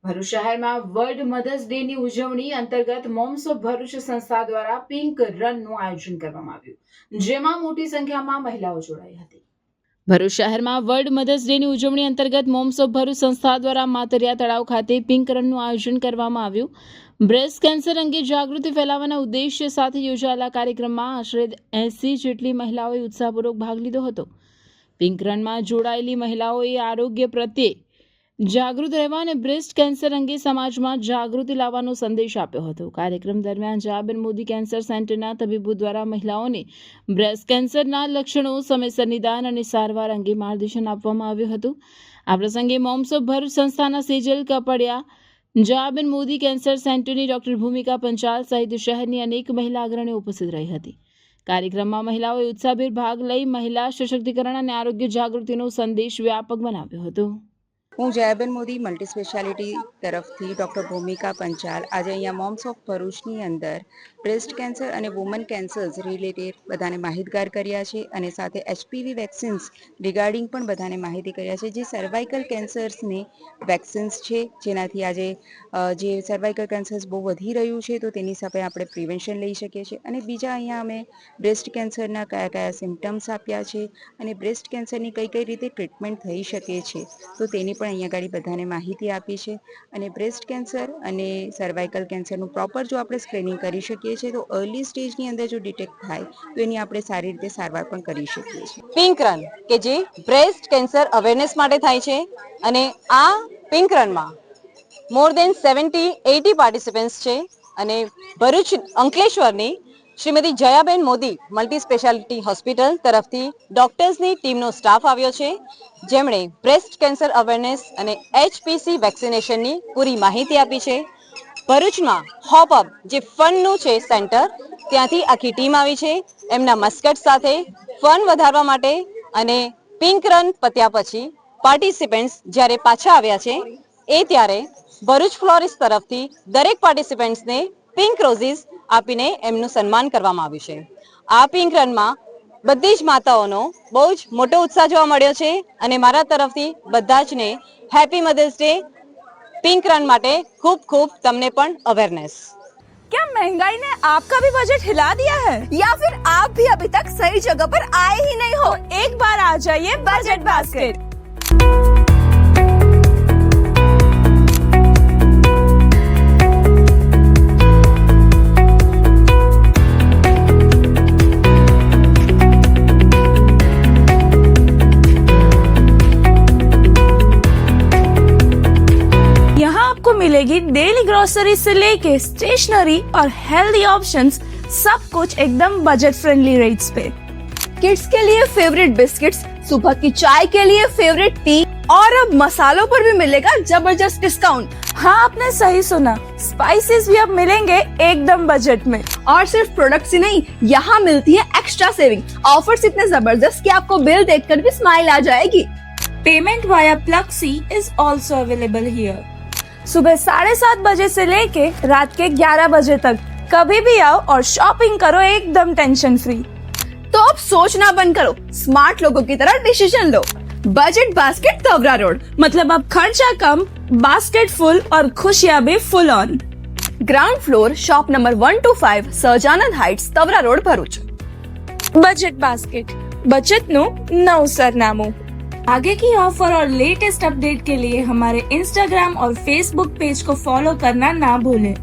ભરૂચ શહેરમાં world mothers day ની ઉજવણી અંતર્ગત મોમ્સ ઓફ ભરૂચ સંસ્થા દ્વારા પિંક રનનું આયોજન કરવામાં આવ્યું, જેમાં મોટી સંખ્યામાં મહિલાઓ જોડાઈ હતી. ભરૂચ શહેરમાં વર્લ્ડ મધર્સ ડે ની ઉજવણી અંતર્ગત મોમ્સ ઓફ ભરૂચ સંસ્થા દ્વારા માતરિયા તળાવ ખાતે પિંક રનનું આયોજન કરવામાં આવ્યું. બ્રેસ્ટ કેન્સર અંગે જાગૃતિ ફેલાવવાના ઉદ્દેશ્ય સાથે યોજાયેલા કાર્યક્રમમાં આશરે 80 જેટલી મહિલાઓએ ઉત્સાહપૂર્વક ભાગ લીધો હતો. પિંક રનમાં જોડાયેલી મહિલાઓએ આરોગ્ય પ્રત્યે જાગૃત રહેવા અને બ્રેસ્ટ કેન્સર અંગે સમાજમાં જાગૃતિ લાવવાનો સંદેશ આપ્યો હતો. કાર્યક્રમ દરમિયાન જયાબેન મોદી કેન્સર સેન્ટરના તબીબો દ્વારા મહિલાઓને બ્રેસ્ટ કેન્સરના લક્ષણો, સમયસર નિદાન અને સારવાર અંગે માર્ગદર્શન આપવામાં આવ્યું હતું. આ પ્રસંગે મોમ્સ ઓફ ભરૂચ સંસ્થાના સેજલ કપડિયા, જયાબેન મોદી કેન્સર સેન્ટરની ડોક્ટર ભૂમિકા પંચાલ સહિત શહેરની અનેક મહિલા અગ્રણીઓ ઉપસ્થિત રહી હતી. કાર્યક્રમમાં મહિલાઓએ ઉત્સાહભેર ભાગ લઈ મહિલા સશક્તિકરણ અને આરોગ્ય જાગૃતિનો સંદેશ વ્યાપક બનાવ્યો હતો. હું જયાબેન મોદી મલ્ટી સ્પેશિયાલિટી તરફથી ડૉક્ટર ભૂમિકા પંચાલ આજે અહીંયા મોમ્સ ઓફ ભરૂચની અંદર બ્રેસ્ટ કેન્સર અને વુમન કેન્સર્સ રિલેટેડ બધાને માહિતગાર કર્યા છે અને સાથે HPV વેક્સિન્સ રિગાર્ડિંગ પણ બધાને માહિતી કર્યા છે. જે સર્વાઇકલ કેન્સર્સની વેક્સિન્સ છે, જેનાથી આજે જે સર્વાઇકલ કેન્સર્સ બહુ વધી રહ્યું છે તો તેની સાથે આપણે પ્રિવેન્શન લઈ શકીએ છીએ. અને બીજા અહીંયા અમે બ્રેસ્ટ કેન્સરના કયા કયા સિમ્ટમ્સ આપ્યા છે અને બ્રેસ્ટ કેન્સરની કઈ કઈ રીતે ટ્રીટમેન્ટ થઈ શકે છે તો તેની પણ અહીંયા આગળ બધાને માહિતી આપી છે. અને બ્રેસ્ટ કેન્સર અને સર્વાઇકલ કેન્સરનું પ્રોપર જો આપણે સ્ક્રીનિંગ કરી શકીએ છીએ તો અર્લી સ્ટેજની અંદર જો ડિટેક્ટ થાય તો એની આપણે સારી રીતે સારવાર પણ કરી શકીએ છીએ. પિંક રન કે જે બ્રેસ્ટ કેન્સર અવેરનેસ માટે થાય છે અને આ પિંક રનમાં મોર દેન 70-80 પાર્ટિસિપન્ટ્સ છે અને ભરૂચ અંકલેશ્વરની Shrimati Jayaben Modi multi speciality hospital તરફથી ડોક્ટર્સની ટીમનો સ્ટાફ આવ્યો છે, જેમણે બ્રેસ્ટ કેન્સર અવેરનેસ અને HPC વેક્સિનેશનની પૂરી માહિતી આપી છે. ભરૂચમાં હોપઅપ જે ફનનું છે સેન્ટર, ત્યાંથી આખી ટીમ આવી છે એમના મસ્કટ સાથે ફન વધારવા માટે. અને પિંક રન પત્યા પછી પાર્ટિસિપન્ટ્સ જ્યારે પાછા આવ્યા છે એ ત્યારે ભરૂચ ફ્લોરિસ્ટ તરફથી દરેક પાર્ટિસિપન્ટ્સને પિંક રોઝીસ આપીને એમનું સન્માન કરવામાં આવ્યું છે. આ પિંક રનમાં બધી જ માતાઓનો બહુ જ મોટો ઉત્સાહ જોવા મળ્યો છે અને મારા તરફથી બધા જ ને happy mother's day. Pink run माटे खूब खूब तमने पण अवेयरनेस. क्या महंगाई ने आपका भी बजट हिला दिया है या फिर आप भी अभी तक सही जगह पर आए ही नहीं हो? तो एक बार आ जाइए बजट बास्केट. मिलेगी डेली ग्रोसरी से लेके स्टेशनरी और हेल्दी ऑप्शंस, सब कुछ एकदम बजट फ्रेंडली रेट्स पे. किड्स के लिए फेवरेट बिस्किट्स, सुबह की चाय के लिए फेवरेट टी और अब मसालों पर भी मिलेगा जबरदस्त डिस्काउंट. हाँ, आपने सही सुना, स्पाइसेस भी अब मिलेंगे एकदम बजट में. और सिर्फ प्रोडक्ट्स ही नहीं, यहाँ मिलती है एक्स्ट्रा सेविंग. ऑफर्स इतने जबरदस्त कि आपको बिल देखकर भी स्माइल आ जाएगी. Payment via Pluxee is also available here. सुबह 7:30 बजे से लेके रात के 11 बजे तक कभी भी आओ और शॉपिंग करो एकदम टेंशन फ्री. तो अब सोचना बंद करो, स्मार्ट लोगों की तरह डिसीजन लो. Budget basket Tavra road. मतलब अब खर्चा कम, बास्केट फुल और खुशियां भी full on. Ground floor, shop number 125, Sahajanand heights, Tavra road, Bharuch. Budget basket, बचत नो नव सरनामों. आगे की ऑफर और लेटेस्ट अपडेट के लिए हमारे इंस्टाग्राम और फेसबुक पेज को फॉलो करना ना भूलें.